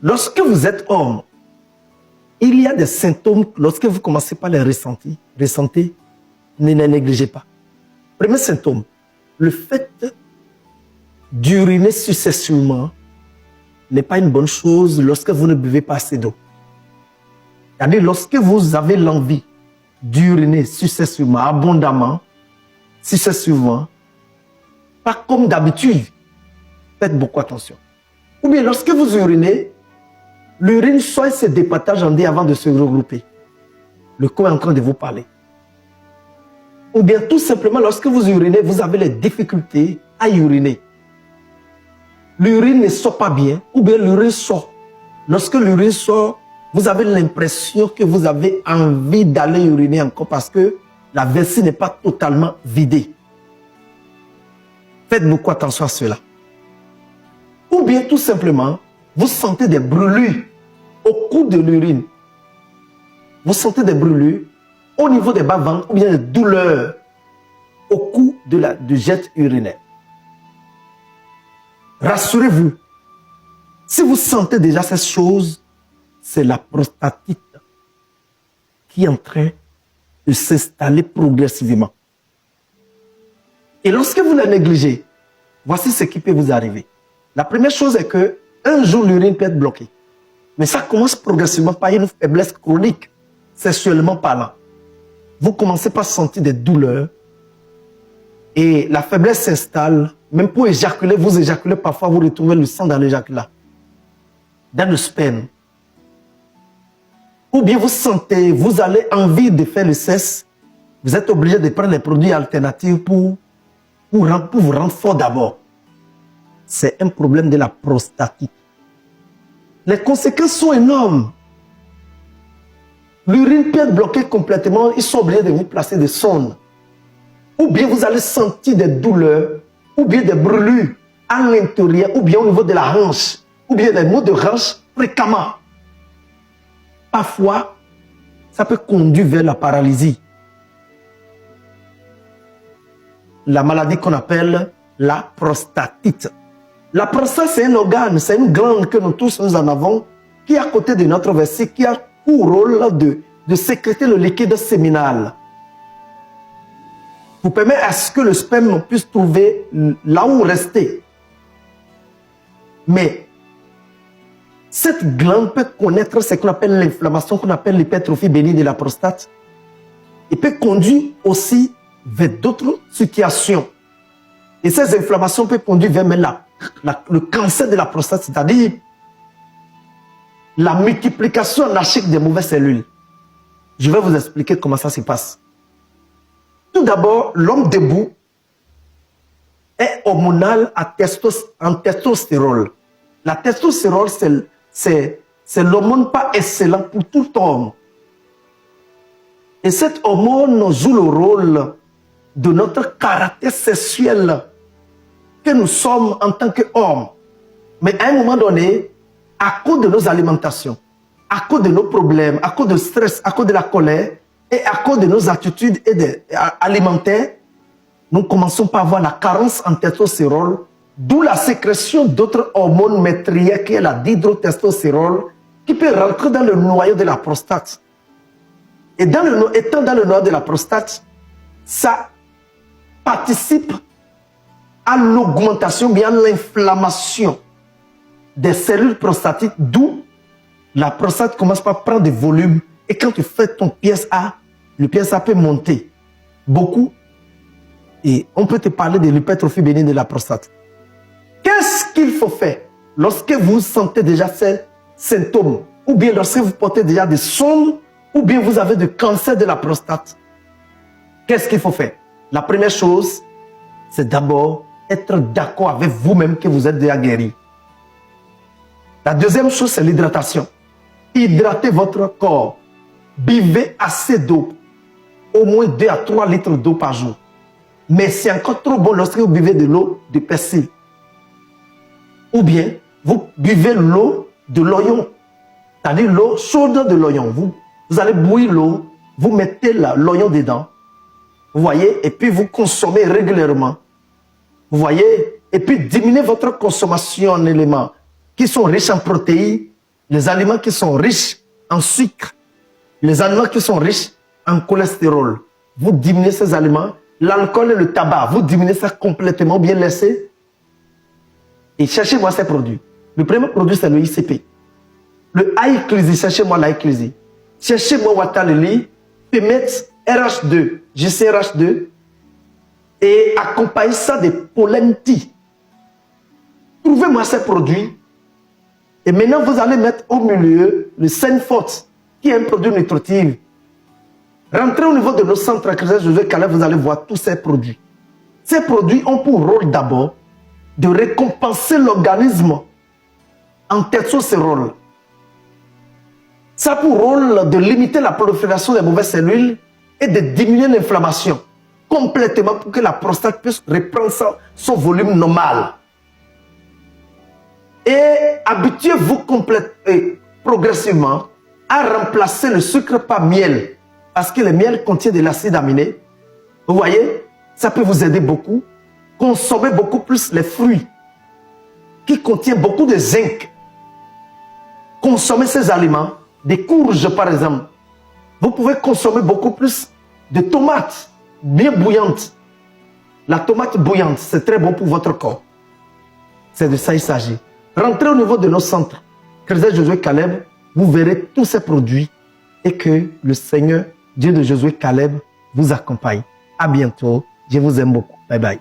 Lorsque vous êtes homme, il y a des symptômes, lorsque vous commencez par les ressentir, ne les négligez pas. Premier symptôme, le fait d'uriner successivement n'est pas une bonne chose lorsque vous ne buvez pas assez d'eau. C'est-à-dire, lorsque vous avez l'envie d'uriner successivement, abondamment, successivement, pas comme d'habitude, faites beaucoup attention. Ou bien, lorsque vous urinez, l'urine soit se départage en deux avant de se regrouper. Le corps est en train de vous parler. Ou bien, tout simplement, lorsque vous urinez, vous avez les difficultés à uriner. L'urine ne sort pas bien, ou bien l'urine sort. Lorsque l'urine sort, vous avez l'impression que vous avez envie d'aller uriner encore parce que la vessie n'est pas totalement vidée. Faites beaucoup attention à cela. Ou bien tout simplement, vous sentez des brûlures au cours de l'urine. Vous sentez des brûlures au niveau des bas-ventres ou bien des douleurs au cours du jet urinaire. Rassurez-vous, si vous sentez déjà ces choses, c'est la prostatite qui est en train de s'installer progressivement. Et lorsque vous la négligez, voici ce qui peut vous arriver. La première chose est que un jour l'urine peut être bloquée. Mais ça commence progressivement par une faiblesse chronique, sexuellement parlant. Vous commencez par sentir des douleurs et la faiblesse s'installe. Même pour éjaculer, vous éjaculez parfois, vous retrouvez le sang dans l'éjaculat, dans le sperme. Ou bien vous sentez, vous avez envie de faire le sexe, vous êtes obligé de prendre des produits alternatifs pour vous rendre fort d'abord. C'est un problème de la prostatite. Les conséquences sont énormes. L'urine peut être bloquée complètement, ils sont obligés de vous placer des sondes. Ou bien vous allez sentir des douleurs, ou bien des brûlures à l'intérieur, ou bien au niveau de la hanche, ou bien des maux de hanche fréquemment. Parfois, ça peut conduire vers la paralysie. La maladie qu'on appelle la prostatite. La prostate, c'est un organe, c'est une glande que nous tous nous en avons, qui est à côté de notre vessie, qui a pour rôle de sécréter le liquide séminal, pour permettre à ce que le sperme puisse trouver là où rester. Mais cette glande peut connaître ce qu'on appelle l'inflammation, qu'on appelle l'hypertrophie bénigne de la prostate, et peut conduire aussi vers d'autres situations. Et ces inflammations peuvent conduire vers le cancer de la prostate, c'est-à-dire la multiplication anarchique des mauvaises cellules. Je vais vous expliquer comment ça se passe. Tout d'abord, l'homme debout est hormonal en testostérone. La testostérone, c'est l'hormone pas excellent pour tout homme. Et cette hormone joue le rôle de notre caractère sexuel que nous sommes en tant qu'hommes. Mais à un moment donné, à cause de nos alimentations, à cause de nos problèmes, à cause du stress, à cause de la colère et à cause de nos attitudes alimentaires, nous commençons par avoir la carence en testostérone, d'où la sécrétion d'autres hormones métrières qui est la dihydrotestostérone, qui peut rentrer dans le noyau de la prostate. Et étant dans le noyau de la prostate, ça participe à l'augmentation, bien à l'inflammation des cellules prostatiques, d'où la prostate commence par prendre du volume. Et quand tu fais ton PSA, le PSA peut monter beaucoup. Et on peut te parler de l'hypertrophie bénigne de la prostate. Qu'est-ce qu'il faut faire lorsque vous sentez déjà ces symptômes, ou bien lorsque vous portez déjà des sondes, ou bien vous avez du cancer de la prostate? Qu'est-ce qu'il faut faire? La première chose, c'est d'abord être d'accord avec vous-même que vous êtes déjà guéri. La deuxième chose, c'est l'hydratation. Hydratez votre corps. Buvez assez d'eau. Au moins 2 à 3 litres d'eau par jour. Mais c'est encore trop bon lorsque vous buvez de l'eau de persil. Ou bien, vous buvez l'eau de l'oignon. C'est-à-dire l'eau chaude de l'oignon. Vous allez bouillir l'eau, vous mettez l'oignon dedans. Vous voyez, et puis vous consommez régulièrement. Vous voyez, et puis diminuez votre consommation en éléments qui sont riches en protéines les aliments qui sont riches en sucre, les aliments qui sont riches en cholestérol. Vous diminuez ces aliments, l'alcool et le tabac, vous diminuez ça complètement, bien laissé. Et cherchez-moi ces produits. Le premier produit, c'est le ICP. Le Aïklizi, cherchez-moi l'Aïklizi. Cherchez-moi Watalili, Pemet, RH2, GCRH2, et accompagnez ça de Polenti. Trouvez-moi ces produits. Et maintenant, vous allez mettre au milieu le Senfort, qui est un produit nutritif. Rentrez au niveau de nos centres chrétiens, vous allez voir tous ces produits. Ces produits ont pour rôle d'abord de récompenser l'organisme en testostérone. Ça a pour rôle de limiter la prolifération des mauvaises cellules et de diminuer l'inflammation complètement pour que la prostate puisse reprendre son volume normal. Et habituez-vous progressivement à remplacer le sucre par miel. Parce que le miel contient de l'acide aminé. Vous voyez, ça peut vous aider beaucoup. Consommez beaucoup plus les fruits qui contiennent beaucoup de zinc. Consommez ces aliments, des courges par exemple. Vous pouvez consommer beaucoup plus de tomates bien bouillantes. La tomate bouillante, c'est très bon pour votre corps. C'est de ça qu'il s'agit. Rentrez au niveau de nos centres. Chrétien Josué Caleb, vous verrez tous ces produits et que le Seigneur, Dieu de Josué Caleb, vous accompagne. À bientôt. Je vous aime beaucoup. Bye bye.